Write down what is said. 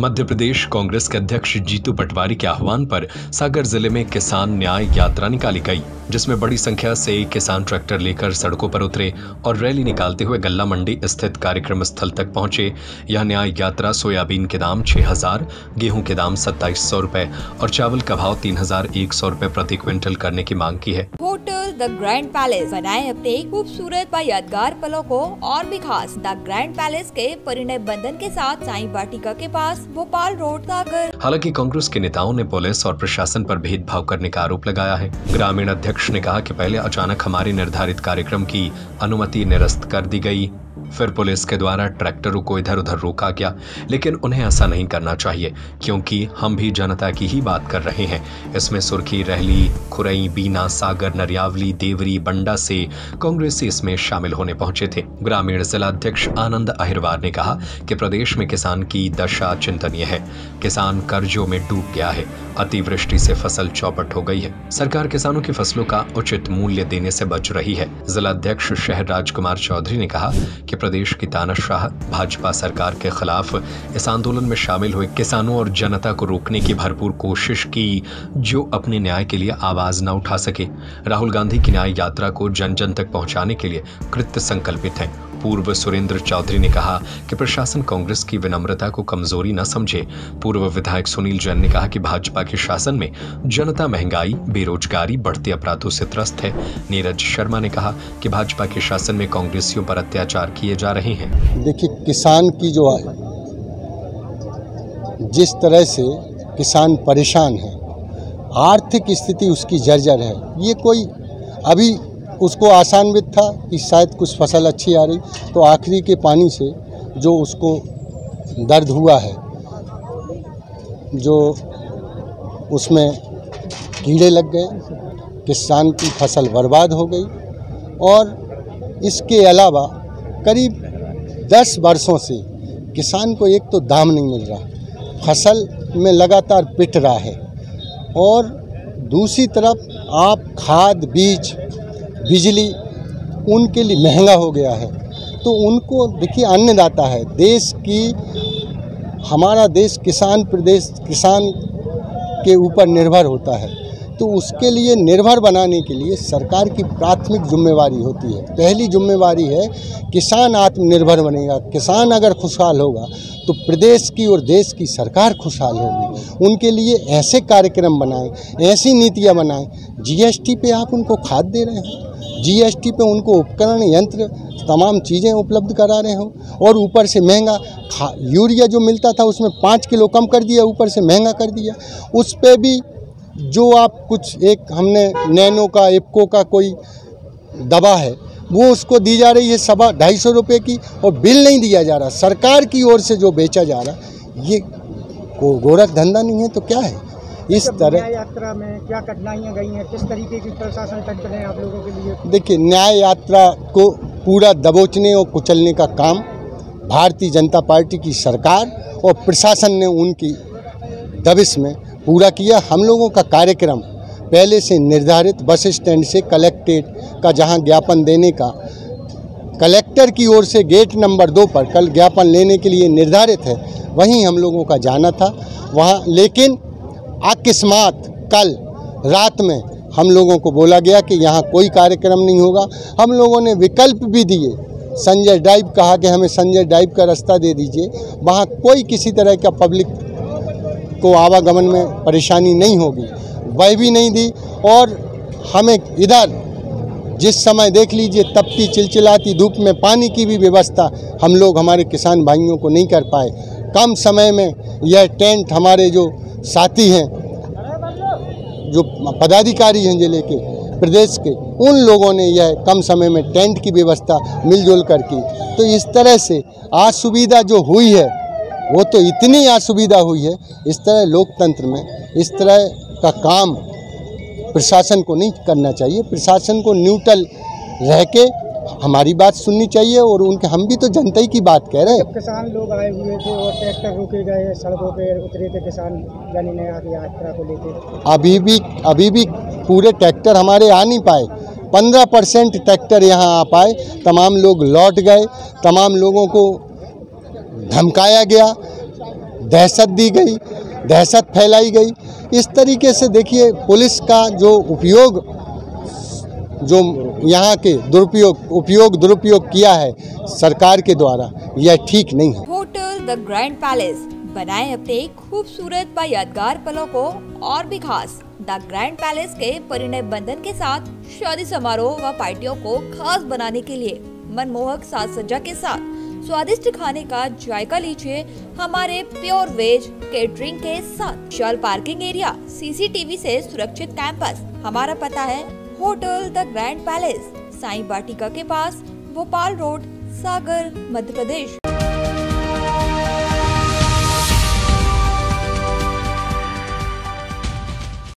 मध्य प्रदेश कांग्रेस के अध्यक्ष जीतू पटवारी के आह्वान पर सागर जिले में किसान न्याय यात्रा निकाली गई, जिसमें बड़ी संख्या से किसान ट्रैक्टर लेकर सड़कों पर उतरे और रैली निकालते हुए गल्ला मंडी स्थित कार्यक्रम स्थल तक पहुंचे। यह न्याय यात्रा सोयाबीन के दाम 6,000, गेहूं के दाम 2700 रुपए और चावल का भाव 3,100 रुपए प्रति क्विंटल करने की मांग की है। होटल द ग्रैंड पैलेस बनाए अपने खूबसूरत व यादगार पलों को और भी खास। द ग्रैंड पैलेस के परिणय बंधन के साथ साईं वाटिका के पास, भोपाल रोड, सागर। हालांकि कांग्रेस के नेताओं ने पुलिस और प्रशासन पर भेदभाव करने का आरोप लगाया है। ग्रामीण अध्यक्ष ने कहा कि पहले अचानक हमारे निर्धारित कार्यक्रम की अनुमति निरस्त कर दी गई, फिर पुलिस के द्वारा ट्रैक्टरों को इधर उधर रोका गया, लेकिन उन्हें ऐसा नहीं करना चाहिए क्योंकि हम भी जनता की ही बात कर रहे हैं। इसमें सुर्खी, रहली, खुरई, बीना, सागर, नरियावली, देवरी, बंडा से कांग्रेसी इसमें शामिल होने पहुंचे थे। ग्रामीण जिला अध्यक्ष आनंद अहिरवार ने कहा कि प्रदेश में किसान की दशा चिंतनीय है। किसान कर्जों में डूब गया है, अतिवृष्टि से फसल चौपट हो गई है। सरकार किसानों की फसलों का उचित मूल्य देने से बच रही है। जिला अध्यक्ष शहर राजकुमार चौधरी ने कहा कि प्रदेश की तानाशाह भाजपा सरकार के खिलाफ इस आंदोलन में शामिल हुए किसानों और जनता को रोकने की भरपूर कोशिश की, जो अपने न्याय के लिए आवाज न उठा सके। राहुल गांधी की न्याय यात्रा को जन जन तक पहुंचाने के लिए कृत संकल्पित है। पूर्व सुरेंद्र चौधरी ने कहा कि प्रशासन कांग्रेस की विनम्रता को कमजोरी न समझे। पूर्व विधायक सुनील जैन ने कहा कि भाजपा के शासन में जनता महंगाई, बेरोजगारी, बढ़ते अपराधों से त्रस्त है। नीरज शर्मा ने कहा कि भाजपा के शासन में कांग्रेसियों पर अत्याचार किए जा रहे हैं। देखिए, किसान की जो है, जिस तरह से किसान परेशान है, आर्थिक स्थिति उसकी जर्जर है। ये कोई अभी उसको आसान्वित था कि शायद कुछ फसल अच्छी आ रही, तो आखिरी के पानी से जो उसको दर्द हुआ है, जो उसमें कीड़े लग गए, किसान की फसल बर्बाद हो गई। और इसके अलावा करीब 10 वर्षों से किसान को एक तो दाम नहीं मिल रहा, फसल में लगातार पिट रहा है, और दूसरी तरफ आप खाद, बीज, बिजली उनके लिए महंगा हो गया है। तो उनको देखिए, अन्नदाता है देश की, हमारा देश किसान प्रदेश, किसान के ऊपर निर्भर होता है। तो उसके लिए निर्भर बनाने के लिए सरकार की प्राथमिक जिम्मेवारी होती है। पहली जिम्मेवारी है किसान आत्मनिर्भर बनेगा। किसान अगर खुशहाल होगा तो प्रदेश की और देश की सरकार खुशहाल होगी। उनके लिए ऐसे कार्यक्रम बनाएं, ऐसी नीतियां बनाएं। जीएसटी पे आप उनको खाद दे रहे हो, जीएसटी पे उनको उपकरण, यंत्र, तमाम चीज़ें उपलब्ध करा रहे हो, और ऊपर से महंगा यूरिया जो मिलता था उसमें 5 किलो कम कर दिया, ऊपर से महंगा कर दिया। उस पे भी जो आप कुछ एक हमने नैनो का, इफ्को का कोई दवा है, वो उसको दी जा रही है 250 रुपये की, और बिल नहीं दिया जा रहा। सरकार की ओर से जो बेचा जा रहा, ये गोरख धंधा नहीं है तो क्या है? इस तरह न्याय यात्रा में क्या कठिनाइयाँ गई हैं, किस तरीके की प्रशासन तंत्र है आप लोगों के लिए? देखिए, न्याय यात्रा को पूरा दबोचने और कुचलने का काम भारतीय जनता पार्टी की सरकार और प्रशासन ने उनकी दबिश में पूरा किया। हम लोगों का कार्यक्रम पहले से निर्धारित बस स्टैंड से कलेक्ट्रेट का, जहां ज्ञापन देने का कलेक्टर की ओर से गेट नंबर 2 पर कल ज्ञापन लेने के लिए निर्धारित है, वहीं हम लोगों का जाना था वहां। लेकिन अकस्मात कल रात में हम लोगों को बोला गया कि यहाँ कोई कार्यक्रम नहीं होगा। हम लोगों ने विकल्प भी दिए, संजय ड्राइव कहा कि हमें संजय ड्राइव का रास्ता दे दीजिए, वहाँ कोई किसी तरह का पब्लिक को आवागमन में परेशानी नहीं होगी, वह भी नहीं दी। और हमें इधर जिस समय देख लीजिए, तपती चिलचिलाती धूप में पानी की भी व्यवस्था हम लोग हमारे किसान भाइयों को नहीं कर पाए। कम समय में यह टेंट, हमारे जो साथी हैं, जो पदाधिकारी हैं जिले के, प्रदेश के, उन लोगों ने यह कम समय में टेंट की व्यवस्था मिलजुल कर की। तो इस तरह से असुविधा जो हुई है, वो तो इतनी असुविधा हुई है। इस तरह लोकतंत्र में इस तरह का काम प्रशासन को नहीं करना चाहिए। प्रशासन को न्यूट्रल रह के हमारी बात सुननी चाहिए, और उनके, हम भी तो जनता ही की बात कह रहे हैं। किसान लोग आए हुए थे और ट्रैक्टर रोके गए, सड़कों पे उतरे थे किसान यात्रा को लेकर। अभी भी पूरे ट्रैक्टर हमारे आ नहीं पाए। 15% ट्रैक्टर यहाँ आ पाए, तमाम लोग लौट गए, तमाम लोगों को धमकाया गया, दहशत दी गई, दहशत फैलाई गई। इस तरीके से देखिए पुलिस का जो उपयोग, जो यहाँ के दुरुपयोग किया है सरकार के द्वारा, यह ठीक नहीं है। होटल द ग्रैंड पैलेस बनाए अपने खूबसूरत व यादगार पलों को और भी खास। द ग्रैंड पैलेस के परिणय बंधन के साथ शादी समारोह व पार्टियों को खास बनाने के लिए मनमोहक साज सज्जा के साथ स्वादिष्ट खाने का जायका लीजिए हमारे प्योर वेज केटरिंग के साथ। विशाल पार्किंग एरिया, सीसीटीवी से सुरक्षित कैंपस। हमारा पता है hotel the grand palace, Sai Vatika के पास, भोपाल रोड, सागर, मध्य प्रदेश।